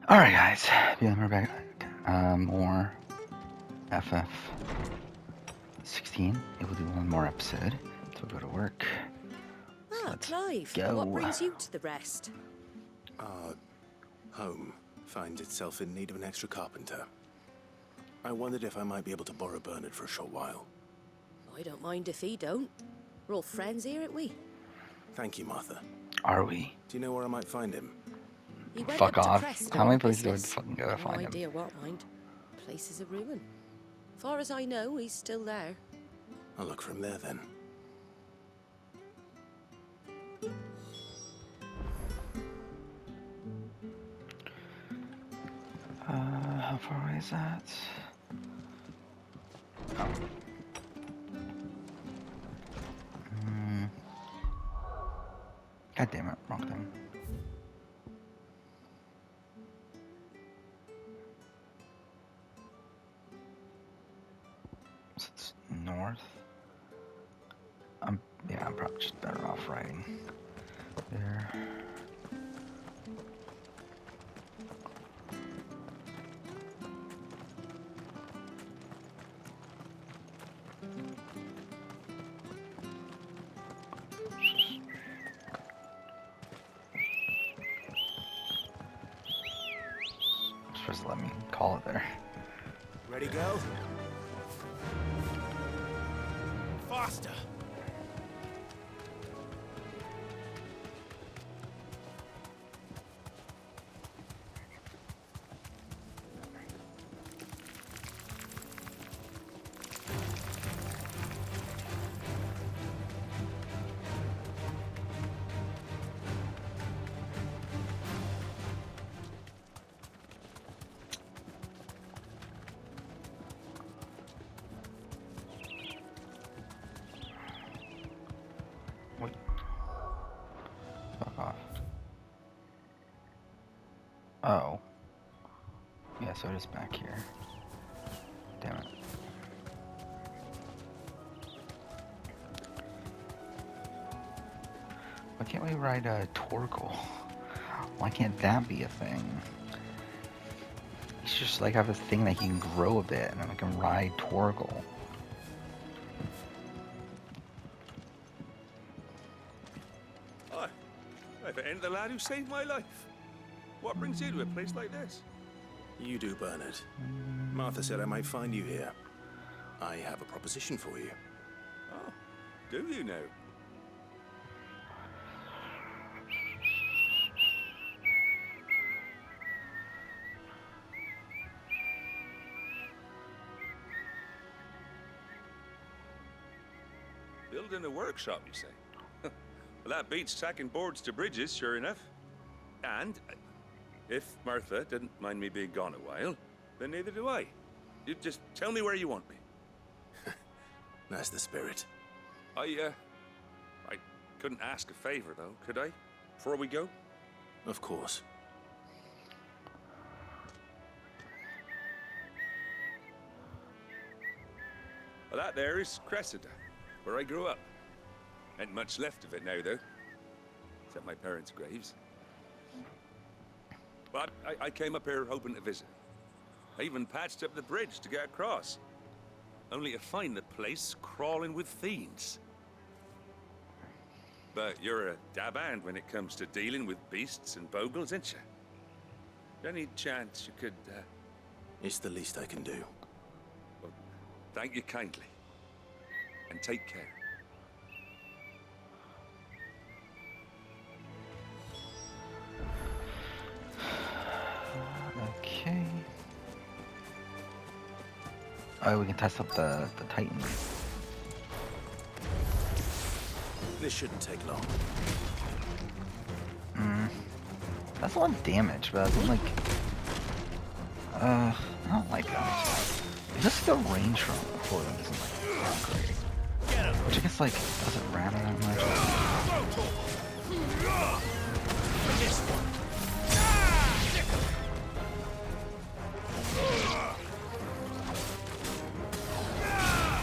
Alright, guys. Yeah, we're back. More FF16. It will do one more episode. So we'll go to work. Ah, Let's Clive, go. what brings you to the rest? Our home finds itself in need of an extra carpenter. I wondered if I might be able to borrow Bernard for a short while. I don't mind if he don't. We're all friends here, aren't we? Thank you, Martha. Are we? Do you know where I might find him? He went Fuck up to off. Preston How many on places do I business. fucking go to find No him? idea what, mind. Place is a ruin. Far as I know, he's still there. I'll look for him there then. How far away is that? Oh. God damn it, wrong thing. So it's north. Yeah, I'm probably just better off riding there. Just let me call it there. Ready, go? Faster! Wait. Fuck off. Oh. Yeah, so it is back here. Damn it. Why can't we ride a Torgal? Why can't that be a thing? It's just like have a thing that can grow a bit and then I can ride Torgal. I've ended the lad who saved my life. What brings you to a place like this? You do, Bernard. Martha said I might find you here. I have a proposition for you. Oh, do you now? Building a workshop, you say? Well, that beats sacking boards to bridges, sure enough. And if Martha didn't mind me being gone a while, then neither do I. You just tell me where you want me. That's the spirit. I couldn't ask a favor, though, could I? Before we go? Of course. Well, that there is Cressida, where I grew up. Ain't much left of it now, though. Except my parents' graves. But I came up here hoping to visit. I even patched up the bridge to get across. Only to find the place crawling with fiends. But you're a dab hand when it comes to dealing with beasts and bogles, ain't you? Any chance you could, It's the least I can do. Well, thank you kindly. And take care. Okay. Oh, we can test up the Titan. This shouldn't take long. That's a lot of damage, but it's like... I don't like that. It's just the range for them isn't like that great. Which I guess like doesn't matter that much.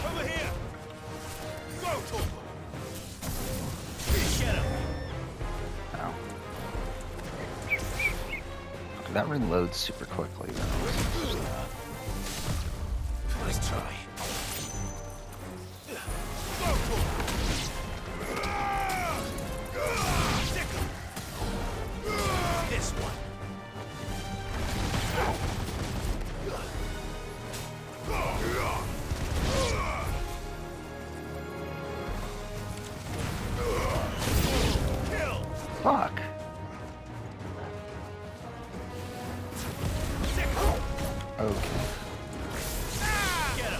Over here! Go, that reloads super quickly though. Nice try. This one. Fuck. Okay. Get him.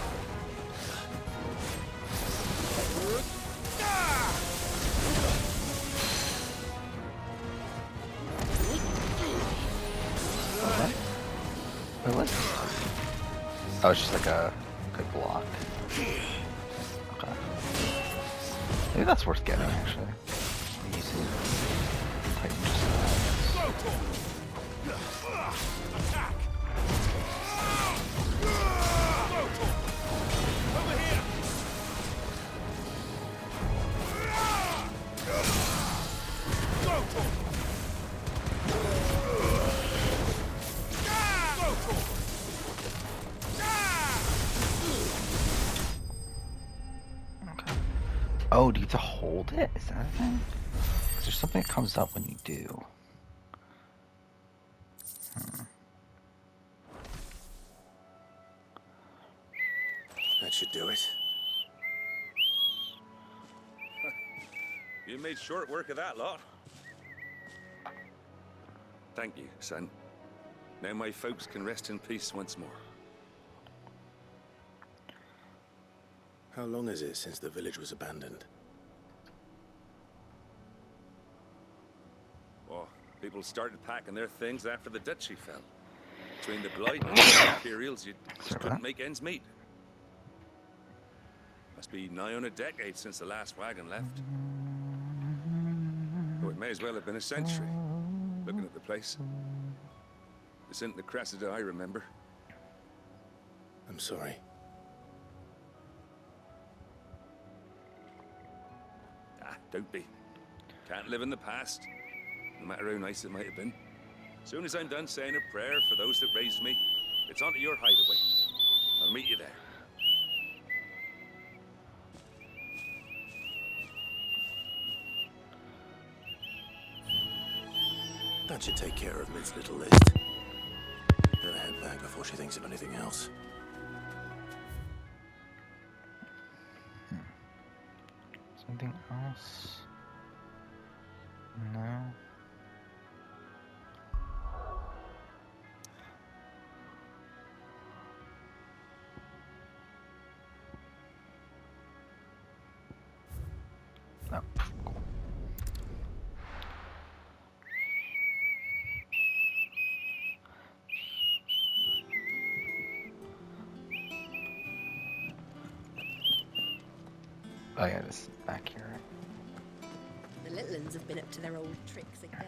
What? Wait, what? Oh, it's just like a good block. Okay. Maybe that's worth getting, actually. Easy. Titan just Attack. Over here. Okay. Oh, do you have to hold it? Is that a thing? Is there something that comes up when you do? That should do it. You made short work of that lot. Thank you, son. Now my folks can rest in peace once more. How long is it since the village was abandoned? Oh, people started packing their things after the duchy fell. Between the blight and the Imperials, you just couldn't make ends meet. Must be nigh on a decade since the last wagon left. Oh, it may as well have been a century, looking at the place. This isn't the Cressida I remember. I'm sorry. Ah, don't be. Can't live in the past, no matter how nice it might have been. Soon as I'm done saying a prayer for those that raised me, it's onto your hideaway. I'll meet you there. That should take care of Mid's little list. Better head back before she thinks of anything else. Something else? No. Oh, cool. Oh yeah, this is back here. The little ones have been up to their old tricks again.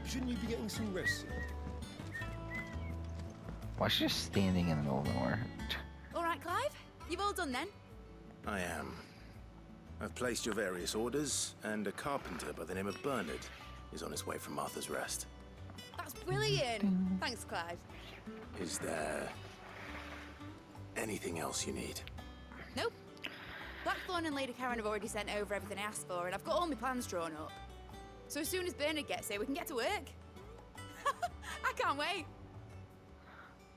Shouldn't you be getting some rest? Why is she just standing in the middle of nowhere? All right, Clive. You've all done then. I am. I've placed your various orders, and a carpenter by the name of Bernard is on his way from Martha's Rest. That's brilliant. Thanks, Clive. Is there anything else you need? Nope. Blackthorn and Lady Karen have already sent over everything I asked for, and I've got all my plans drawn up. So as soon as Bernard gets here, we can get to work. I can't wait.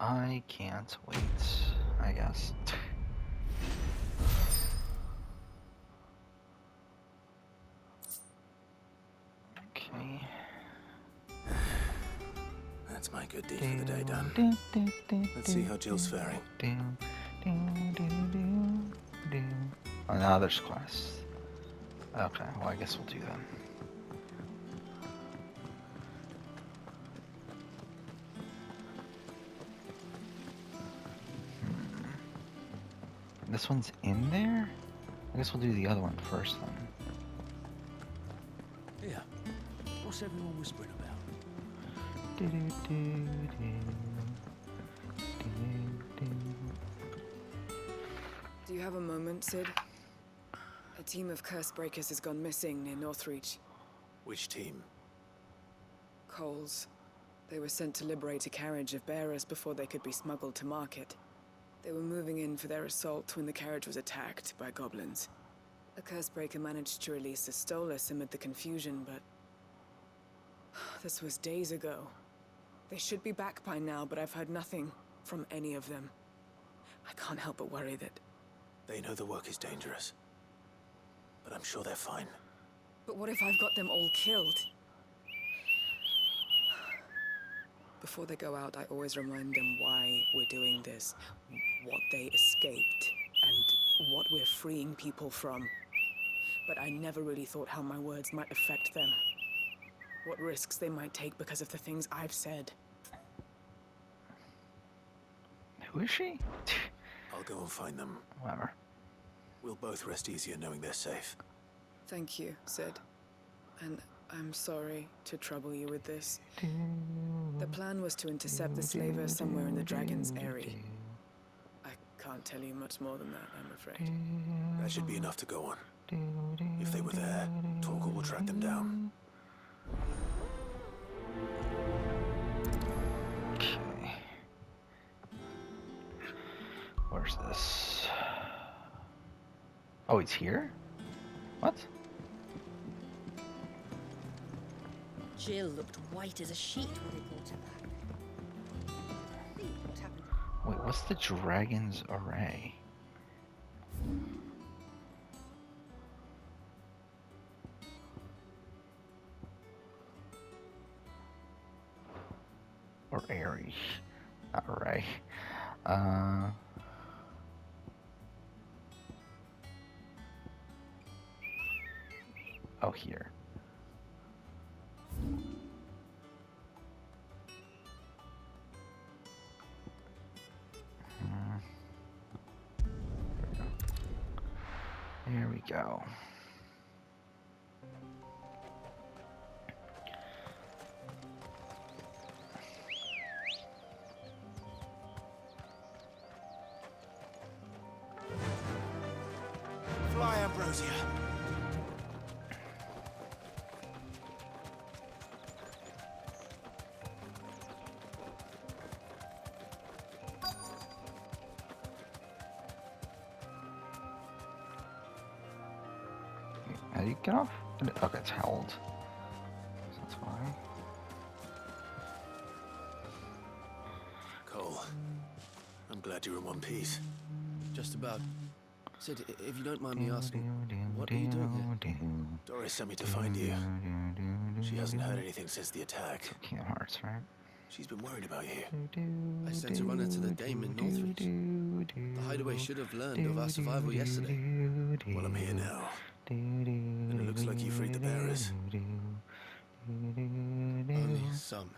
I can't wait, I guess. Okay. That's my good deed for the day done. Let's see how Jill's faring. Oh, now there's quests. Okay, well I guess we'll do that. This one's in there? I guess we'll do the other one first then. Here. What's What's everyone whispering about? Do you have a moment, Sid? A team of curse breakers has gone missing near Northreach. Which team? Coles. They were sent to liberate a carriage of bearers before they could be smuggled to market. They were moving in for their assault when the carriage was attacked by goblins. A curse breaker managed to release a Stolas amid the confusion, but... this was days ago. They should be back by now, but I've heard nothing from any of them. I can't help but worry that... They know the work is dangerous. But I'm sure they're fine. But what if I've got them all killed? Before they go out, I always remind them why we're doing this, what they escaped, and what we're freeing people from. But I never really thought how my words might affect them. What risks they might take because of the things I've said. Who is she? I'll go and find them. Whatever. We'll both rest easier knowing they're safe. Thank you, Sid. And I'm sorry to trouble you with this. The plan was to intercept the slavers somewhere in the Dragon's Eyrie. I can't tell you much more than that, I'm afraid. That should be enough to go on. If they were there, Torgal will track them down. Okay. Where's this? Oh, he's here? What? Jill looked white as a sheet when they brought her back. Think what happened. Wait, what's the Dragon's Array? Or Airy, not Array. Oh, here. There we go. Fly, Ambrosia. How do you get off? Okay, it's held. So that's why. Cole, I'm glad you're in one piece. Just about. Sid, if you don't mind me asking, what are you doing here? Doris sent me to find you. She hasn't heard anything since the attack. Kingdom Hearts, right? She's been worried about you. I sent a runner to the Dame in Northreach. The hideaway should have learned of our survival yesterday. Well, I'm here now. And it looks like you freed the bearers. Only some.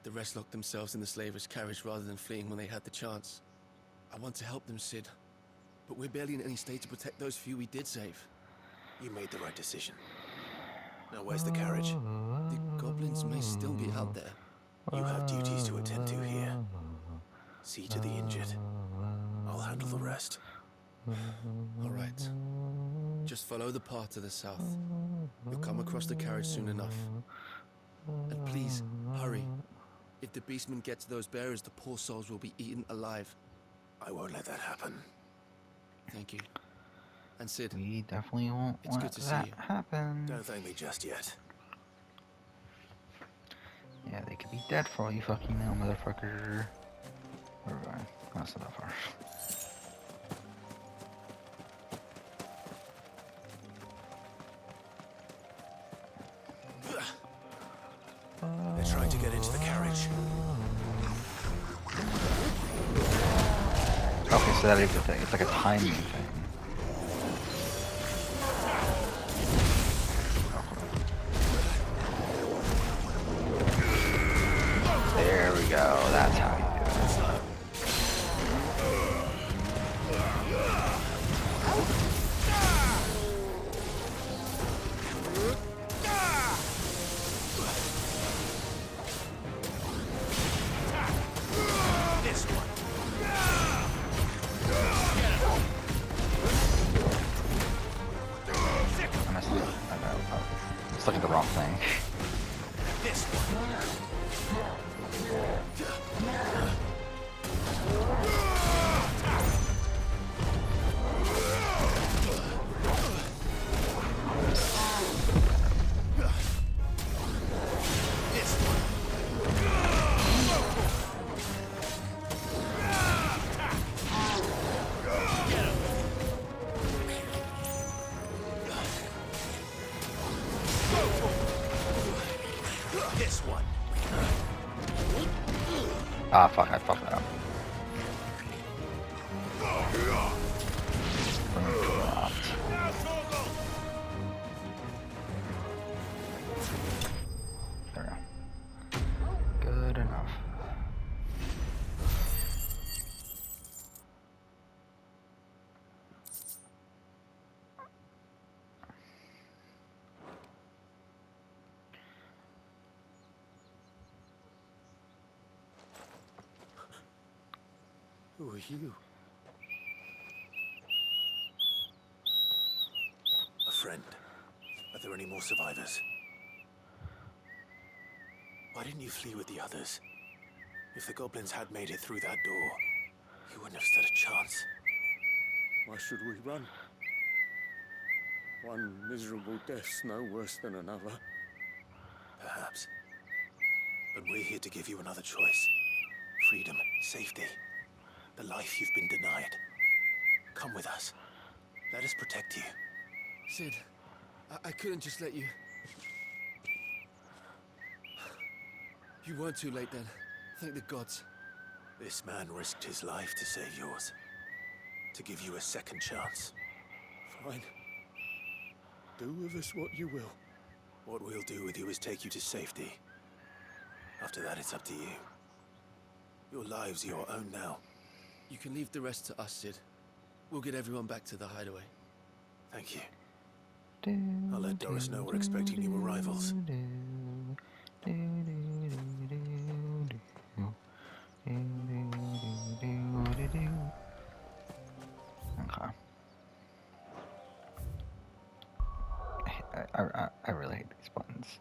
The rest locked themselves in the slavers' carriage rather than fleeing when they had the chance. I want to help them, Sid. But we're barely in any state to protect those few we did save. You made the right decision. Now where's the carriage? The goblins may still be out there. You have duties to attend to here. See to the injured. I'll handle the rest. All right. Just follow the path to the south. You'll come across the carriage soon enough. And please, hurry. If the beastman gets those bearers, the poor souls will be eaten alive. I won't let that happen. Thank you. And Sid, We definitely won't It's let good to see that you. happen. Don't thank me just yet. Yeah, they could be dead for all you fucking know, motherfucker. Where are we going? Oh, that's not that far. They're trying to get into the carriage. Okay, so that is the thing. It's like a timing thing. There we go. That's how you do it. This one. Ah, fuck, I fucked that up. There we go. Good enough. Who are you? A friend. Are there any more survivors? Why didn't you flee with the others? If the goblins had made it through that door, you wouldn't have stood a chance. Why should we run? One miserable death's no worse than another. Perhaps. But we're here to give you another choice. Freedom, safety, the life you've been denied. Come with us. Let us protect you. Sid, I couldn't just let you... You weren't too late then. Thank the gods. This man risked his life to save yours. To give you a second chance. Fine. Do with us what you will. What we'll do with you is take you to safety. After that, it's up to you. Your lives are your own now. You can leave the rest to us, Sid. We'll get everyone back to the hideaway. Thank you. I'll let Doris know we're expecting new arrivals. Okay. I really hate these buttons.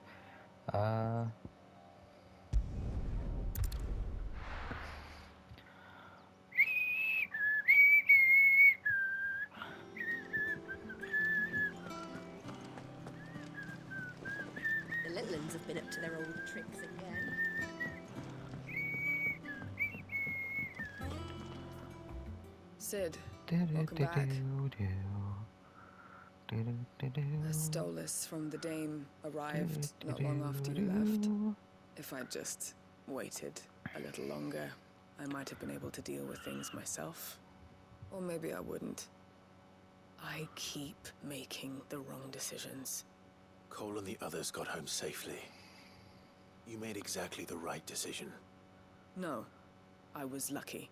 The Litlins have been up to their old tricks again. Sid, welcome back. A Stolas from the Dame arrived not long after you left. If I'd just waited a little longer, I might have been able to deal with things myself. Or maybe I wouldn't. I keep making the wrong decisions. Cole and the others got home safely. You made exactly the right decision. No, I was lucky.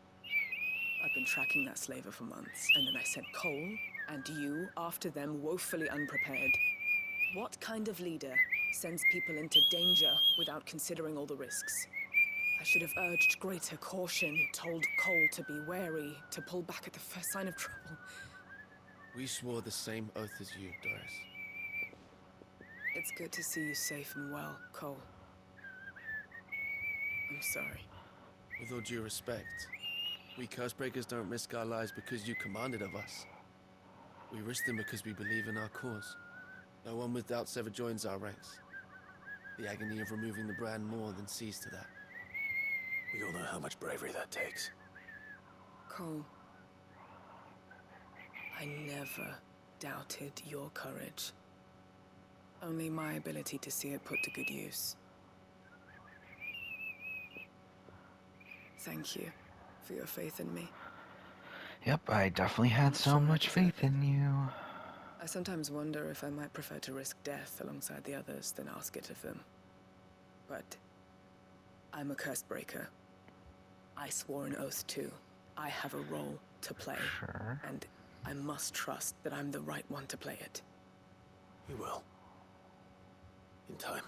I've been tracking that slaver for months, and then I sent Cole and you after them woefully unprepared. What kind of leader sends people into danger without considering all the risks? I should have urged greater caution, told Cole to be wary, to pull back at the first sign of trouble. We swore the same oath as you, Doris. It's good to see you safe and well, Cole. I'm sorry. With all due respect, we Cursebreakers don't risk our lives because you commanded of us. We risk them because we believe in our cause. No one with doubts ever joins our ranks. The agony of removing the brand more than sees to that. We all know how much bravery that takes. Cole, I never doubted your courage. Only my ability to see it put to good use. Thank you for your faith in me. Yep, I definitely had so much faith in you. I sometimes wonder if I might prefer to risk death alongside the others than ask it of them. But I'm a Cursebreaker. I swore an oath too. I have a role to play. Sure. And I must trust that I'm the right one to play it. You will. In time.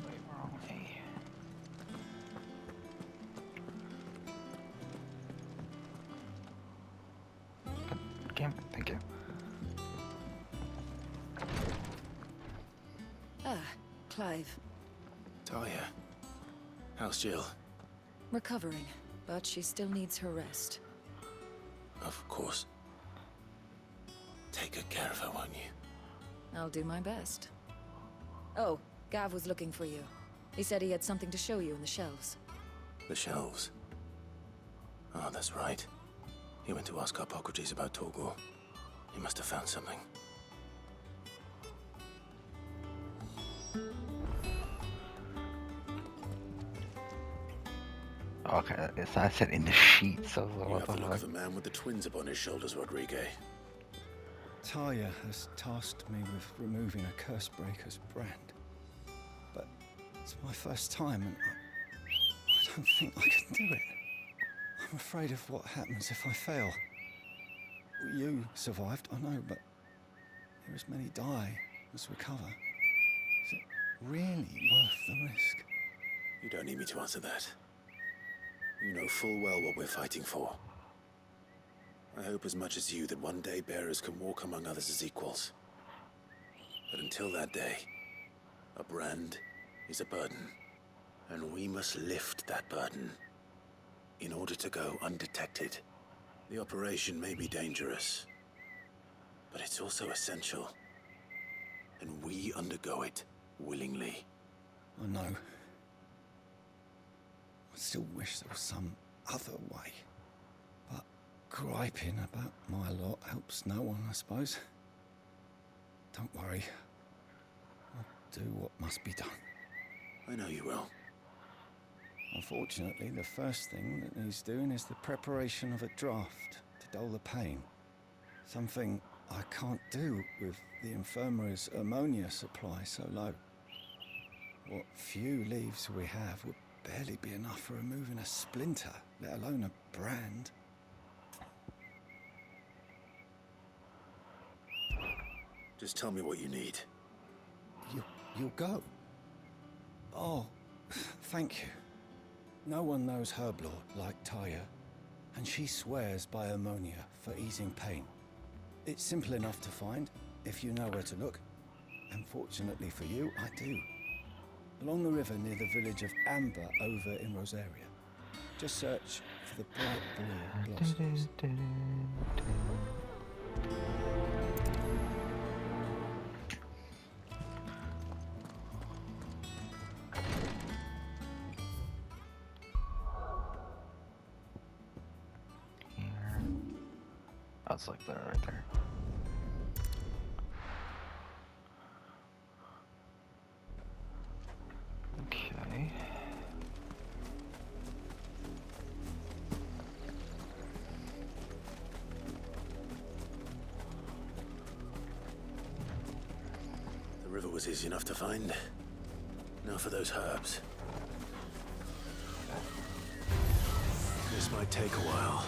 Wait, wrong way. Camera, thank you. Ah, Clive. Talia, how's Jill? Recovering, but she still needs her rest. Of course. Take good care of her, won't you? I'll do my best. Oh, Gav was looking for you. He said he had something to show you in the shelves. The shelves. Oh, that's right. He went to ask Hippocrates about Torgor. He must have found something. Okay, so I said in the sheets of You what have the the look fuck. of a man with the twins upon his shoulders, Rodrigue. Talia has tasked me with removing a Cursebreaker's brand. But it's my first time and I don't think I can do it. I'm afraid of what happens if I fail. You survived, I know, but here as many die as recover. Is it really worth the risk? You don't need me to answer that. You know full well what we're fighting for. I hope as much as you that one day bearers can walk among others as equals. But until that day, a brand is a burden. And we must lift that burden in order to go undetected. The operation may be dangerous, but it's also essential. And we undergo it willingly. I know. I still wish there was some other way. But griping about my lot helps no one, I suppose. Don't worry. I'll do what must be done. I know you will. Unfortunately, the first thing that needs doing is the preparation of a draft to dull the pain. Something I can't do with the infirmary's ammonia supply so low. What few leaves we have would barely be enough for removing a splinter, let alone a brand. Just tell me what you need. You'll go? Oh, thank you. No one knows herb lore like Taya, and she swears by ammonia for easing pain. It's simple enough to find, if you know where to look. And fortunately for you, I do. Along the river near the village of Amber over in Rosaria. Just search for the bright blue blossoms. Here. Oh, it's like that right there. Okay. The river was easy enough to find. Now for those herbs. This might take a while.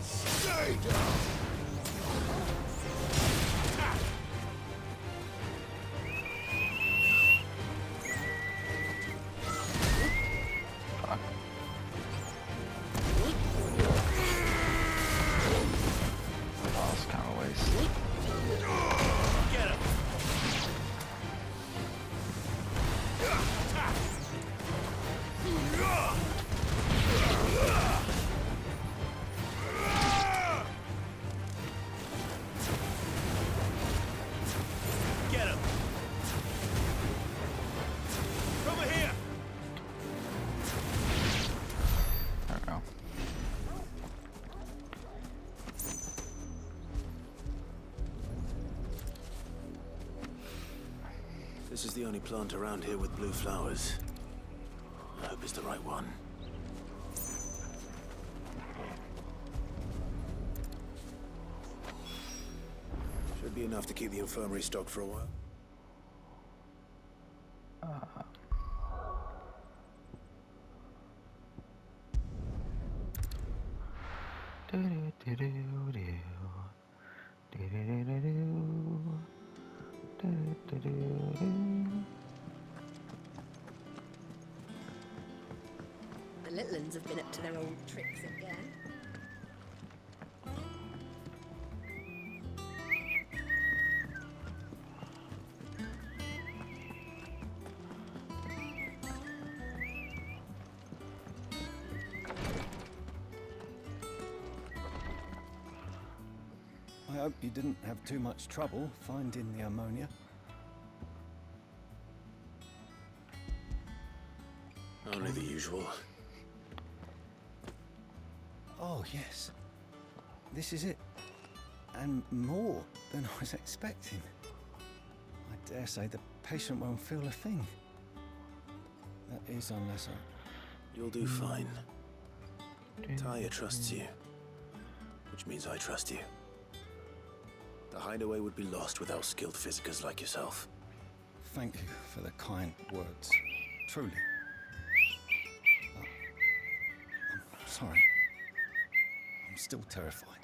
Stay down! Fuck. Oh, it's kind of a waste. Get him! Get him! Over here! There we go. This is the only plant around here with blue flowers. I hope it's the right one. Should be enough to keep the infirmary stocked for a while. The little uns have been up to their old tricks again. I hope you didn't have too much trouble finding the ammonia. Only the usual. Oh, yes. This is it. And more than I was expecting. I dare say the patient won't feel a thing. That is, unless I... You'll do fine. Taya trusts you, which means I trust you. The hideaway would be lost without skilled physicers like yourself. Thank you for the kind words. Truly. I'm sorry. I'm still terrified.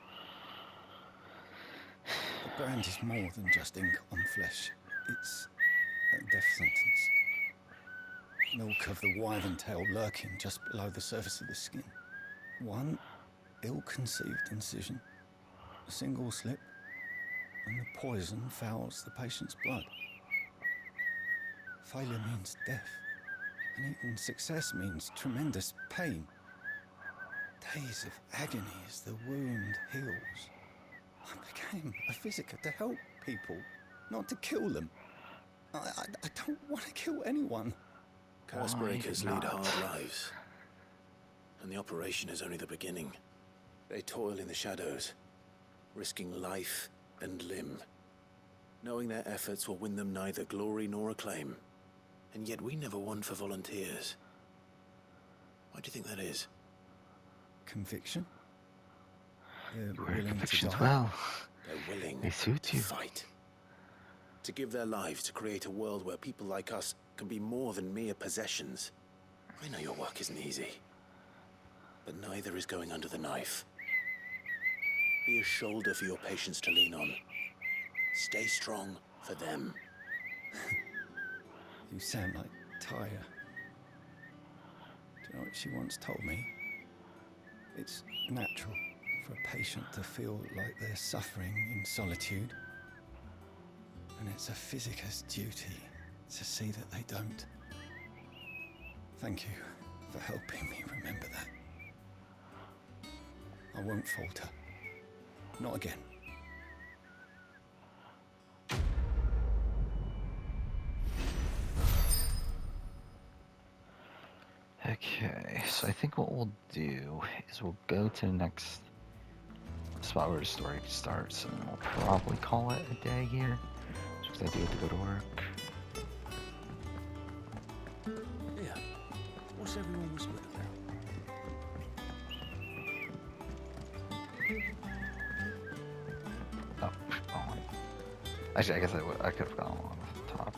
The brand is more than just ink on flesh. It's a death sentence. Milk of the wyvern tail lurking just below the surface of the skin. One ill-conceived incision, a single slip, and the poison fouls the patient's blood. Failure means death, and even success means tremendous pain. Days of agony as the wound heals. I became a physiker to help people, not to kill them. I don't want to kill anyone. Cursebreakers lead hard lives, and the operation is only the beginning. They toil in the shadows, risking life and limb, knowing their efforts will win them neither glory nor acclaim. And yet we never won for volunteers. Why do you think that is? Conviction? They're Wear willing to convictions die. well. They're willing They suit to you. fight. To give their lives to create a world where people like us can be more than mere possessions. I know your work isn't easy, but neither is going under the knife. Be a shoulder for your patients to lean on. Stay strong for them. You sound like Taya. Do you know what she once told me? It's natural for a patient to feel like they're suffering in solitude. And it's a physiker's duty to see that they don't. Thank you for helping me remember that. I won't falter. Not again. Okay, so I think what we'll do is we'll go to the next spot where the story starts, and we'll probably call it a day here, because I do have to go to work. Yeah. What's everyone whispering about? Oh, wait. Actually, I guess I could have gone along the top.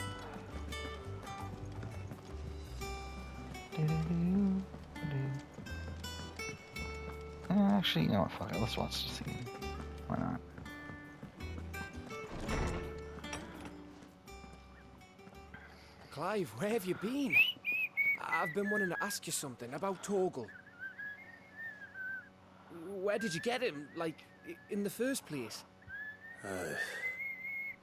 Actually, you know what? Fuck it. Let's watch the scene. Why not? Clive, where have you been? I've been wanting to ask you something about Torgal. Where did you get him, like, in the first place?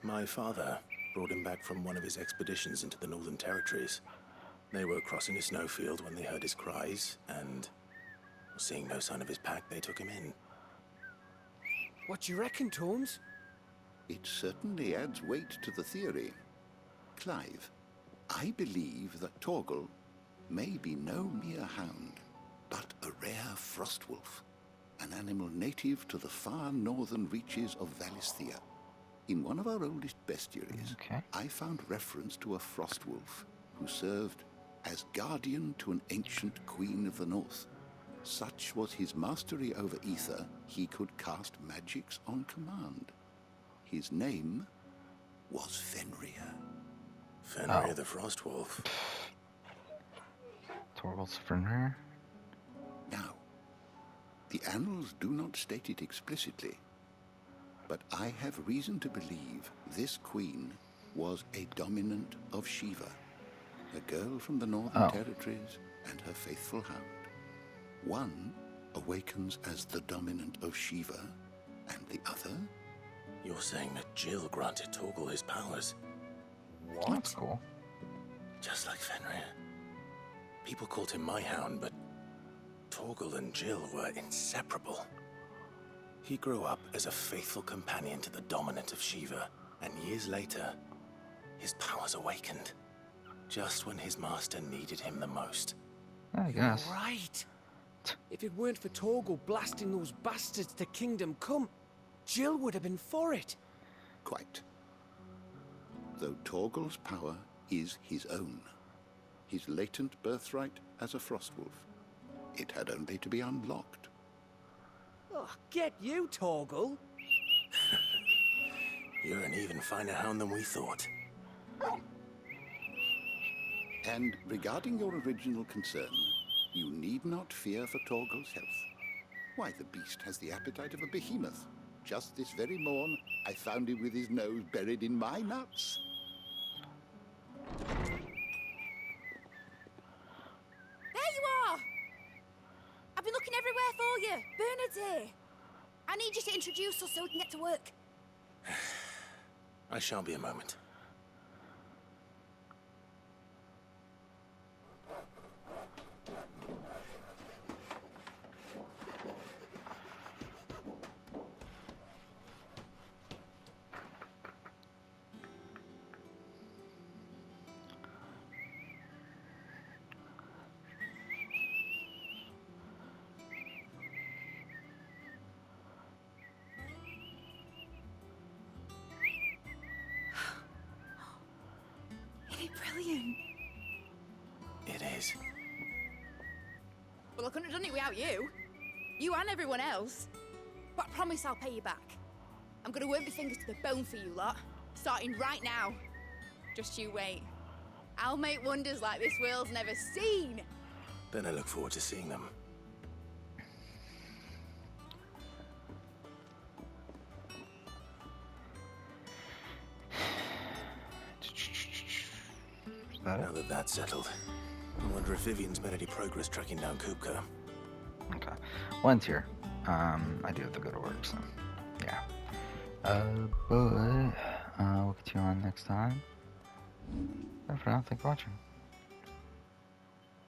My father brought him back from one of his expeditions into the Northern Territories. They were crossing a snowfield when they heard his cries, and seeing no sign of his pack, they took him in. What do you reckon, Tomes? It certainly adds weight to the theory. Clive, I believe that Torgal may be no mere hound, but a rare frostwolf, an animal native to the far northern reaches of Valisthea. In one of our oldest bestiaries, I found reference to a frostwolf who served as guardian to an ancient queen of the north. Such was his mastery over ether, he could cast magics on command. His name was Fenrir. Fenrir the Frostwolf. Torvald's Fenrir? Now, The annals do not state it explicitly, but I have reason to believe this queen was a dominant of Shiva, a girl from the Northern Territories and her faithful hound. One awakens as the dominant of Shiva, and the other... You're saying that Jill granted Torgal his powers? What? That's cool. Just like Fenrir. People called him my hound, but Torgal and Jill were inseparable. He grew up as a faithful companion to the dominant of Shiva, and years later, his powers awakened. Just when his master needed him the most. I guess. Right. If it weren't for Torgal blasting those bastards to Kingdom Come, Jill would have been for it. Quite. Though Torgal's power is his own, his latent birthright as a Frostwolf, it had only to be unlocked. Oh, get you, Torgal. You're an even finer hound than we thought. And regarding your original concern, you need not fear for Torgal's health. Why, the beast has the appetite of a behemoth. Just this very morn, I found him with his nose buried in my nuts. There you are! I've been looking everywhere for you. Bernard's here. I need you to introduce us so we can get to work. I shan't be a moment. Brilliant. It is. Well, I couldn't have done it without you. You and everyone else. But I promise I'll pay you back. I'm gonna work my fingers to the bone for you lot. Starting right now. Just you wait. I'll make wonders like this world's never seen. Then I look forward to seeing them. Now that that's settled, I wonder if Vivian's made any progress tracking down Kupka. Okay. One's here. I do have to go to work, so yeah. But we'll get you on next time. And for now, thanks for watching.